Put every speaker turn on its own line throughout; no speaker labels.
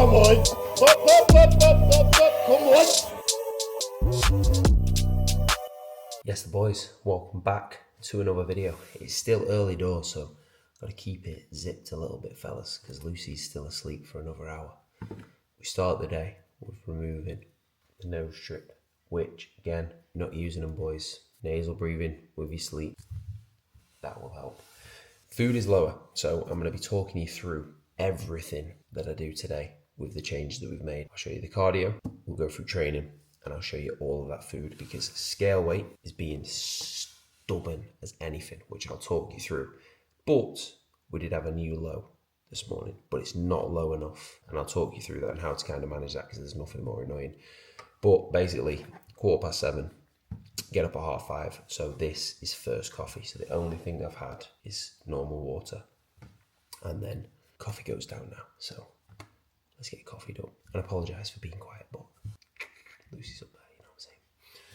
Come on. Come on.
Yes, the boys, welcome back to another video. It's still early doors, so got to keep it zipped a little bit, fellas, because Lucy's still asleep for another hour. We start the day with removing the nose strip, which, again, not using them, boys. Nasal breathing with your sleep, that will help. Food is lower, so I'm going to be talking you through everything that I do today with the changes that we've made. I'll show you the cardio, we'll go through training, and I'll show you all of that food, because scale weight is being stubborn as anything, which I'll talk you through. But we did have a new low this morning, but it's not low enough, and I'll talk you through that and how to kind of manage that, because there's nothing more annoying. But basically, 7:15, get up at 5:30, so this is first coffee. So the only thing I've had is normal water, and then coffee goes down now. So let's get coffeeed up. And I apologise for being quiet, but Lucy's up there, you know what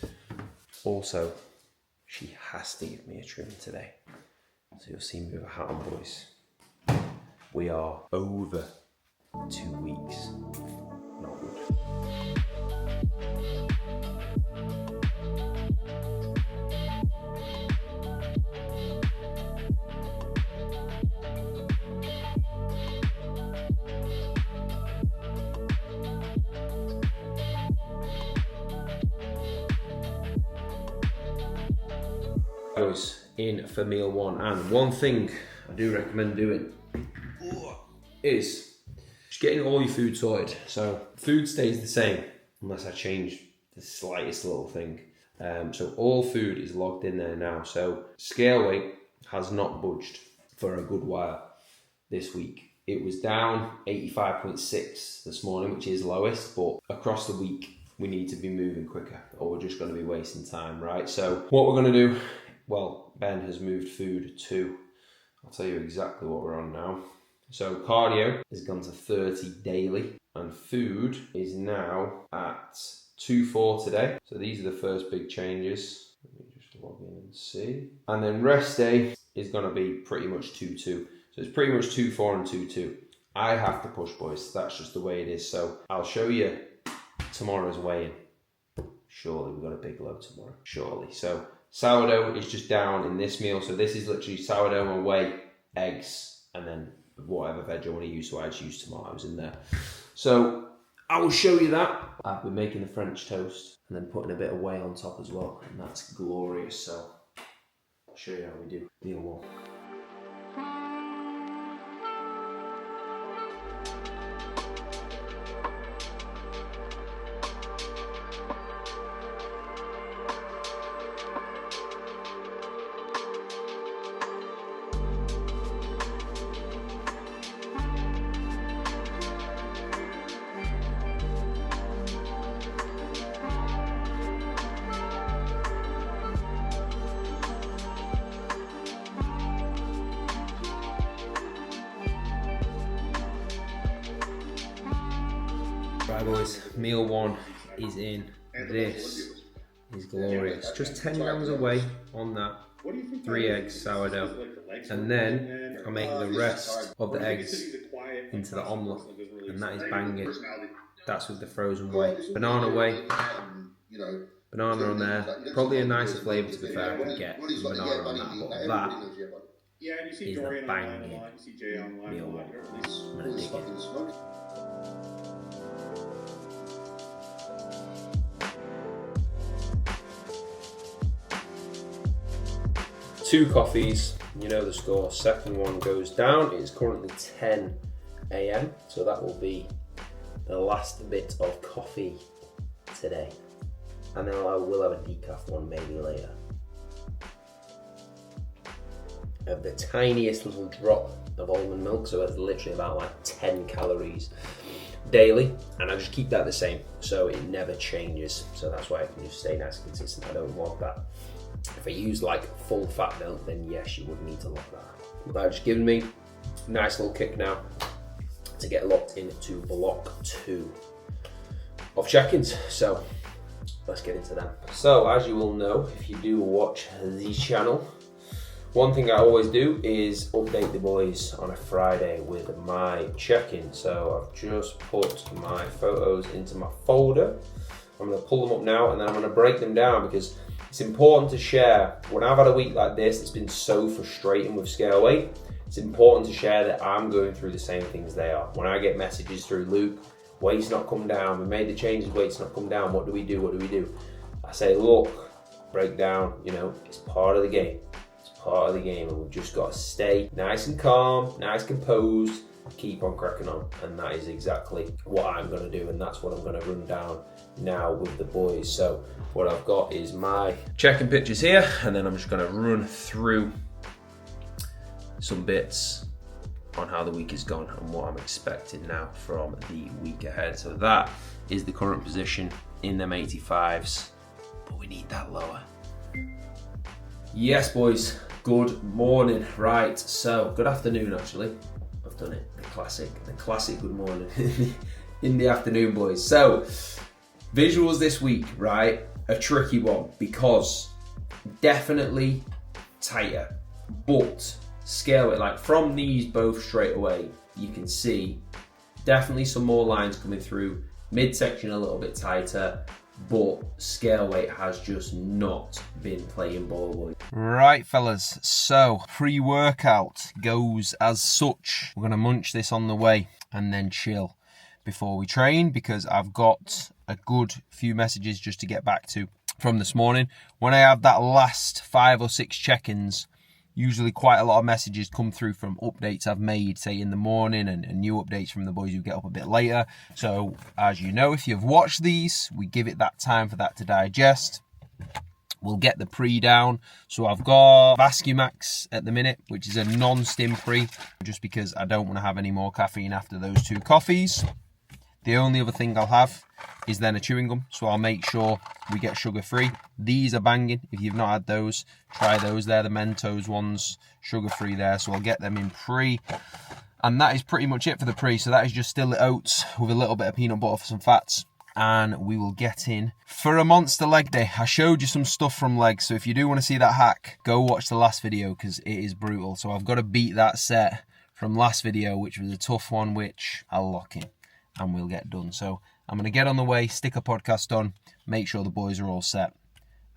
I'm saying? Also, she has to give me a trim today. So you'll see me with a hat on, boys. We are over 2 weeks. Not good. Goes in for meal one, and one thing I do recommend doing is just getting all your food sorted. So food stays the same unless I change the slightest little thing. So all food is logged in there now. So scale weight has not budged for a good while this week. It was down 85.6 this morning, which is lowest, but across the week we need to be moving quicker or we're just going to be wasting time, right? So what we're going to do, well, Ben has moved food to, I'll tell you exactly what we're on now. So cardio has gone to 30 daily, and food is now at 2.4 today. So these are the first big changes. Let me just log in and see. And then rest day is going to be pretty much 2.2. So it's pretty much 2.4 and 2.2. I have to push, boys. That's just the way it is. So I'll show you tomorrow's weigh-in. Surely we've got a big load tomorrow. Surely. So sourdough is just down in this meal. So this is literally sourdough and whey, eggs, and then whatever veg I want to use. So I just use tomatoes in there. So I will show you that. I've been making the French toast and then putting a bit of whey on top as well. And that's glorious. So I'll show you how we do meal one. Right, boys, meal one is in. This is glorious. Just 10 grams of whey on that, 3 eggs, sourdough, and then I'm making the rest of the eggs into the omelette, and that is banging. That's with the frozen whey. Banana whey, banana on there. Probably a nicer flavour, to be fair, I could get banana on that, but that is the banging meal one. I'm gonna dig it. 2 coffees, you know the score. Second one goes down. It is currently 10 AM, so that will be the last bit of coffee today. And then I will have a decaf one maybe later. I have the tiniest little drop of almond milk, so it's literally about like 10 calories daily, and I just keep that the same, so it never changes. So that's why I can just stay nice and consistent. I don't want that. If I use like full fat milk, then yes, you would need to lock that. But that's just given me a nice little kick now to get locked into block 2 of check-ins. So let's get into them. So as you will know, if you do watch the channel, One thing I always do is update the boys on a Friday with my check-in. So I've just put my photos into my folder. I'm going to pull them up now and then I'm going to break them down because it's important to share. When I've had a week like this, it's been so frustrating with scale weight. It's important to share that I'm going through the same things they are. When I get messages through, Luke, weight's not come down, we made the changes, weight's not come down, what do we do, what do we do? I say, look, break down, you know, it's part of the game. It's part of the game and we've just got to stay nice and calm, nice composed, keep on cracking on. And that is exactly what I'm going to do, and that's what I'm going to run down now with the boys. So what I've got is my check-in pictures here, and then I'm just going to run through some bits on how the week has gone and what I'm expecting now from the week ahead. So that is the current position in them 85s, but we need that lower. Yes, boys, good morning. Right, so good afternoon actually. I've done it, the classic good morning in the afternoon, boys. So visuals this week, right? A tricky one because definitely tighter, but scale it, like from these both straight away, you can see definitely some more lines coming through, midsection a little bit tighter, but scale weight has just not been playing ball, boys. Right, fellas, so pre-workout goes as such. We're gonna munch this on the way and then chill before we train because I've got a good few messages just to get back to from this morning. When I have that last 5 or 6 check-ins, usually quite a lot of messages come through from updates I've made, say in the morning, and new updates from the boys who get up a bit later. So as you know, if you've watched these, we give it that time for that to digest. We'll get the pre down. So I've got Vascumax at the minute, which is a non-stim pre, just because I don't want to have any more caffeine after those 2 coffees. The only other thing I'll have is then a chewing gum, so I'll make sure we get sugar-free. These are banging. If you've not had those, try those. They're the Mentos ones, sugar-free there, so I'll get them in pre. And that is pretty much it for the pre. So that is just still oats with a little bit of peanut butter for some fats. And we will get in for a monster leg day. I showed you some stuff from legs, so if you do want to see that hack, go watch the last video because it is brutal. So I've got to beat that set from last video, which was a tough one, which I'll lock in and we'll get done. So I'm going to get on the way, stick a podcast on, make sure the boys are all set,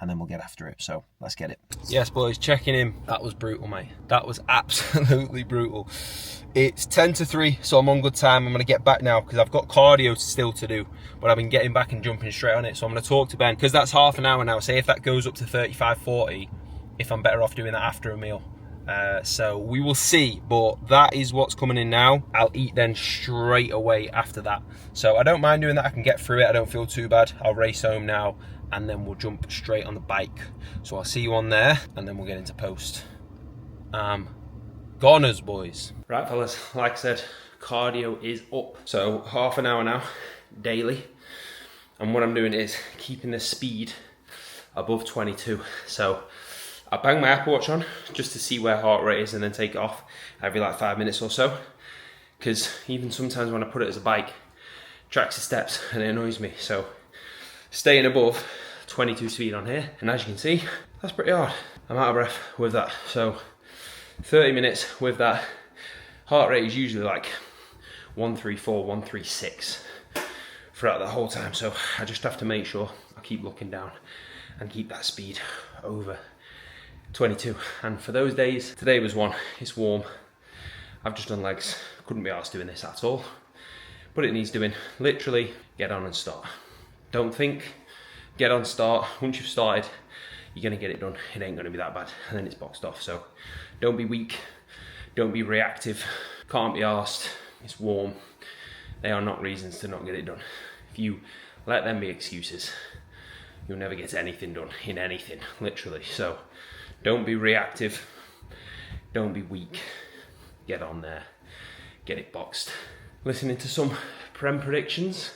and then we'll get after it. So let's get it. Yes, boys, checking in. That was brutal, mate. That was absolutely brutal. It's 10 to 3, so I'm on good time. I'm going to get back now because I've got cardio still to do, but I've been getting back and jumping straight on it. So I'm going to talk to Ben because that's half an hour now. Say if that goes up to 35, 40, if I'm better off doing that after a meal. So we will see, but that is what's coming in now. I'll eat then straight away after that. So I don't mind doing that. I can get through it. I don't feel too bad. I'll race home now and then we'll jump straight on the bike. So I'll see you on there and then we'll get into post. Goners, boys. Right, fellas, like I said, cardio is up. So half an hour now, daily. And what I'm doing is keeping the speed above 22. So I bang my Apple Watch on just to see where heart rate is and then take it off every like 5 minutes or so. Because even sometimes when I put it as a bike, it tracks the steps and it annoys me. So staying above 22 speed on here. And as you can see, that's pretty hard. I'm out of breath with that. So 30 minutes with that. Heart rate is usually like 134, 136 throughout the whole time. So I just have to make sure I keep looking down and keep that speed over 22. And for those days, today was one. It's warm. I've just done legs. Couldn't be arsed doing this at all. But it needs doing. Literally, get on and start. Don't think, get on, start. Once you've started, you're gonna get it done. It ain't gonna be that bad. And then it's boxed off. So don't be weak. Don't be reactive. Can't be arsed. It's warm. They are not reasons to not get it done. If you let them be excuses, you'll never get anything done in anything, literally. So don't be reactive, don't be weak, get on there, get it boxed. Listening to some Prem predictions.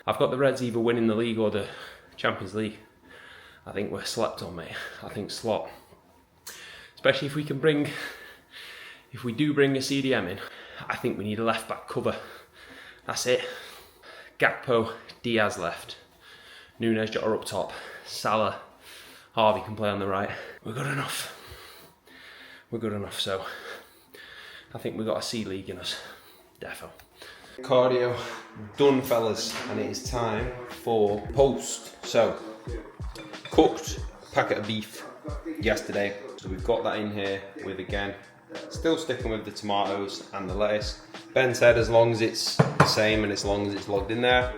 I've got the Reds either winning the league or the Champions League. I think we're slept on, mate. I think slot. Especially if we do bring a CDM in, I think we need a left back cover. That's it. Gakpo, Diaz left. Nunes Jota up top. Salah, Harvey can play on the right. We're good enough. we're good enough. So I think we got a C League in us, defo. Cardio done, fellas, and it is time for post. So cooked packet of beef yesterday, so we've got that in here with, again, still sticking with the tomatoes and the lettuce. Ben said as long as it's the same and as long as it's logged in there,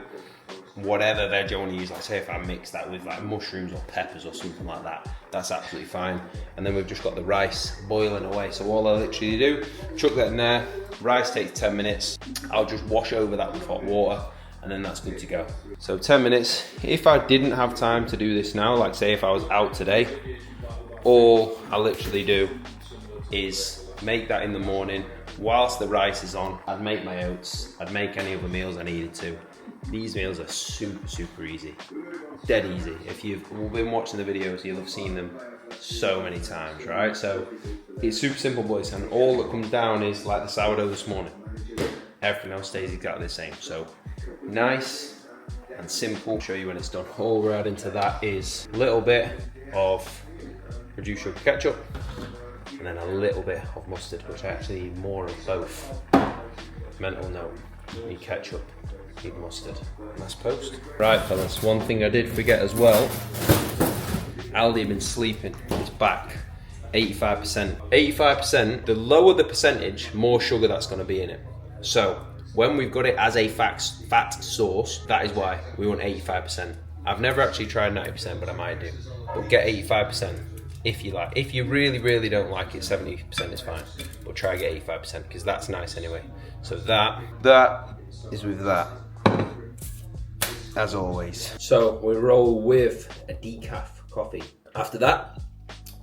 whatever veg you want to use, like say if I mix that with like mushrooms or peppers or something like that, that's absolutely fine. And then we've just got the rice boiling away, so all I literally do, chuck that in there. Rice takes 10 minutes. I'll just wash over that with hot water and then that's good to go. So 10 minutes. If I didn't have time to do this now, like say if I was out today, all I literally do is make that in the morning. Whilst the rice is on, I'd make my oats, I'd make any other meals I needed to. These meals are super easy, dead easy. If you've been watching the videos, you'll have seen them so many times, right? So it's super simple, boys, and all that comes down is like the sourdough this morning. Everything else stays exactly the same. So nice and simple. I'll show you when it's done. All we're adding to that is a little bit of reduced sugar ketchup and then a little bit of mustard, which I actually need more of both. Mental note, need ketchup, need mustard, and that's post. Right, fellas, one thing I did forget as well, Aldi have been sleeping, it's back. 85%. 85%, the lower the percentage, more sugar that's going to be in it. So when we've got it as a fat sauce, that is why we want 85%. I've never actually tried 90%, but I might do. But get 85% if you like. If you really don't like it, 70% is fine. But try get 85% because that's nice anyway. So that is with that, as always. So we roll with a decaf coffee. After that,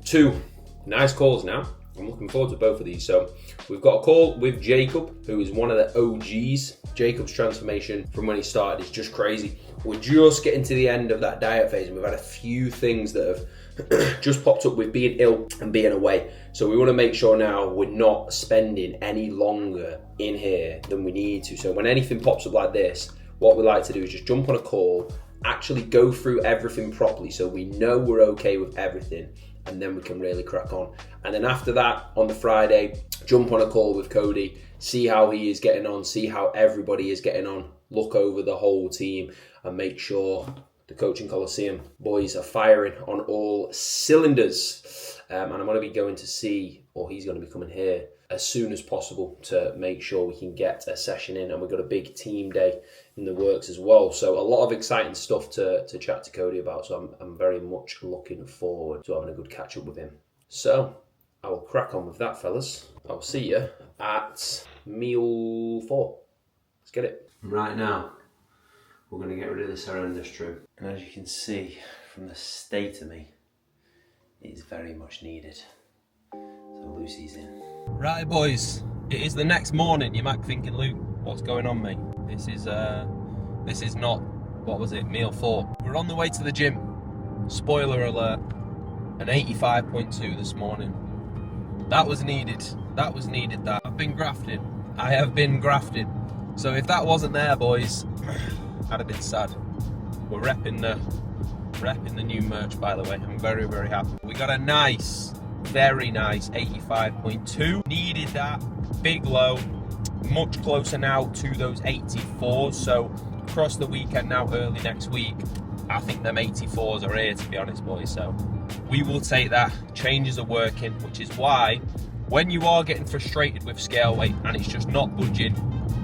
2 nice calls now. I'm looking forward to both of these. So we've got a call with Jacob, who is one of the OGs. Jacob's transformation from when he started is just crazy. We're just getting to the end of that diet phase and we've had a few things that have just popped up with being ill and being away. So we want to make sure now we're not spending any longer in here than we need to. So when anything pops up like this, what we like to do is just jump on a call, actually go through everything properly so we know we're okay with everything, and then we can really crack on. And then after that, on the Friday, jump on a call with Cody, see how he is getting on, see how everybody is getting on, look over the whole team and make sure the Coaching Coliseum boys are firing on all cylinders. And I'm going to be going to see, or he's going to be coming here as soon as possible to make sure we can get a session in. And we've got a big team day in the works as well. So a lot of exciting stuff to chat to Cody about. So I'm very much looking forward to having a good catch up with him. So I will crack on with that, fellas. I'll see you at meal 4. Let's get it. Right now, we're going to get rid of this horrendous trim. And as you can see from the state of me, it is very much needed. So Lucy's in. Right, boys, it is the next morning. You might be thinking, Luke, what's going on, mate? This is not, what was it, meal 4. We're on the way to the gym. Spoiler alert, an 85.2 this morning. That was needed. That was needed. That I've been grafted. I have been grafted. So if that wasn't there, boys, I'd have been sad. We're repping the new merch, by the way. I'm very happy. We got a nice, very nice 85.2. Needed that. Big low. Much closer now to those 84s. So across the weekend now, early next week, I think them 84s are here, to be honest, boys. So we will take that. Changes are working, which is why when you are getting frustrated with scale weight and it's just not budging,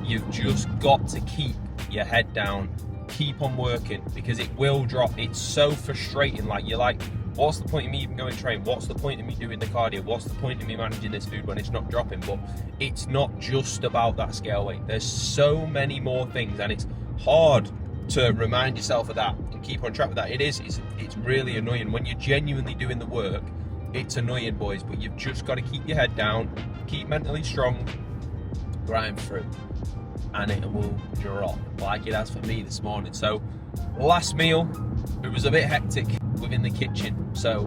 you've just got to keep your head down, keep on working, because it will drop. It's so frustrating. Like, you're like, what's the point of me even going to train? What's the point of me doing the cardio? What's the point of me managing this food when it's not dropping? But it's not just about that scale weight. There's so many more things, and it's hard to remind yourself of that and keep on track with that. It's really annoying when you're genuinely doing the work. It's annoying, boys, but you've just got to keep your head down, keep mentally strong, grind through, and it will drop like it has for me this morning. So last meal, it was a bit hectic within the kitchen, so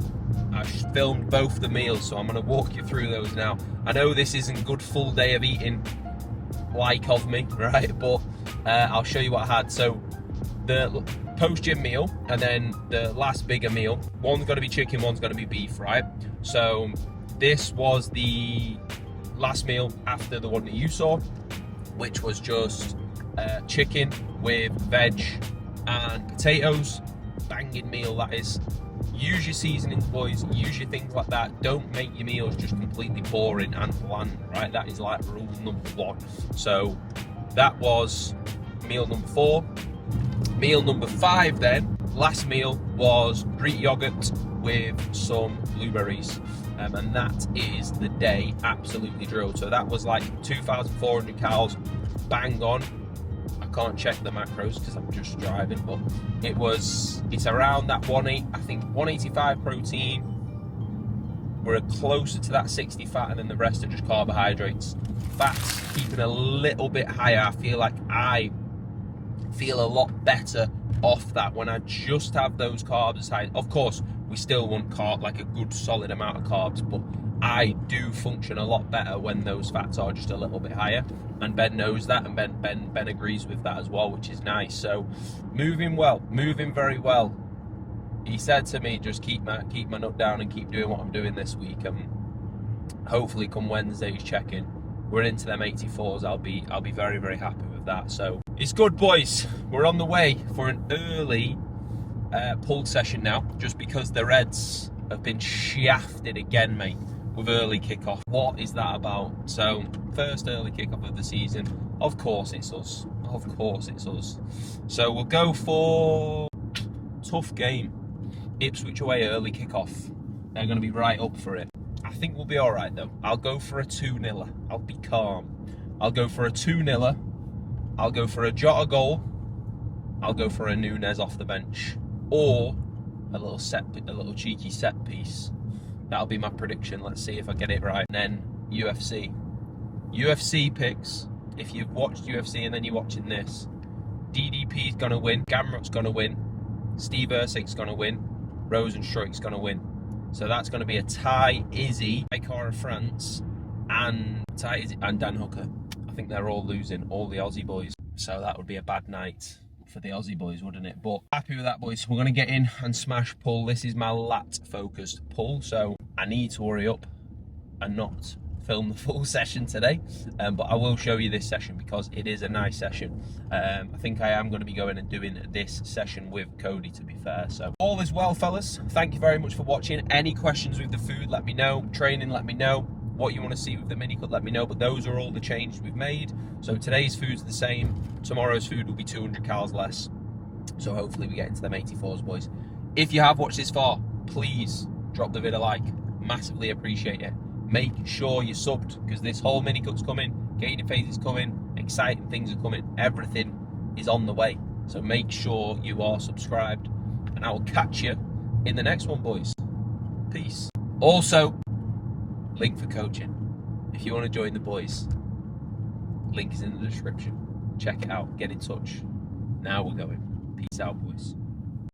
I filmed both the meals, so I'm going to walk you through those now. I know this isn't good full day of eating like of me, right, but I'll show you what I had. So the post-gym meal and then the last bigger meal, one's got to be chicken, one's got to be beef, right? So this was the last meal after the one that you saw, which was just chicken with veg and potatoes. Banging meal that is. Use your seasonings, boys. Use your things like that. Don't make your meals just completely boring and bland, right? That is like rule number 1. So that was meal number 4. Meal number 5 then, last meal, was Greek yogurt with some blueberries. And that is the day absolutely drilled. So that was like 2,400 calories, bang on. I can't check the macros because I'm just driving, but it's around that 185 protein. We're closer to that 60 fat, and then the rest are just carbohydrates. Fats keeping a little bit higher. I feel like I feel a lot better off that when I just have those carbs as high. Of course, we still want like a good solid amount of carbs, but I do function a lot better when those fats are just a little bit higher, and Ben knows that, and Ben agrees with that as well, which is nice. So moving very well. He said to me, just keep my nut down and keep doing what I'm doing this week, and hopefully come Wednesday's check-in, we're into them 84s. I'll be very, very happy with that. So it's good, boys. We're on the way for an early pull session now, just because the Reds have been shafted again, mate, with early kickoff. What is that about? So first early kickoff of the season. Of course it's us. So we'll go for tough game. Ipswich away, early kickoff. They're going to be right up for it. I think we'll be all right though. I'll go for a 2-0. I'll be calm. I'll go for a 2-0. I'll go for a Jota goal. I'll go for a Nunes off the bench, or a little cheeky set piece. That'll be my prediction. Let's see if I get it right. And then UFC picks. If you've watched UFC and then you're watching this, DDP's gonna win. Gamrot's gonna win. Steve Ersik's gonna win. Rosenstruik's gonna win. So that's gonna be a Ty Izzy, Icor of France, and Ty Izzy and Dan Hooker. I think they're all losing, all the Aussie boys. So that would be a bad night for the Aussie boys, wouldn't it? But happy with that, boys. We're going to get in and smash pull. This is my lat focused pull, so I need to hurry up and not film the full session today, but I will show you this session because it is a nice session. I think I am going to be going and doing this session with Cody, to be fair. So all is well, fellas. Thank you very much for watching. Any questions with the food, let me know. Training, let me know. What you want to see with the mini cut, let me know. But those are all the changes we've made. So today's food's the same. Tomorrow's food will be 200 calories less. So hopefully we get into them 84s, boys. If you have watched this far, please drop the video a like. Massively appreciate it. Make sure you're subbed, because this whole mini cut's coming. Gator phase is coming. Exciting things are coming. Everything is on the way. So make sure you are subscribed. And I will catch you in the next one, boys. Peace. Also, link for coaching. If you want to join the boys, link is in the description. Check it out. Get in touch. Now we're going. Peace out, boys.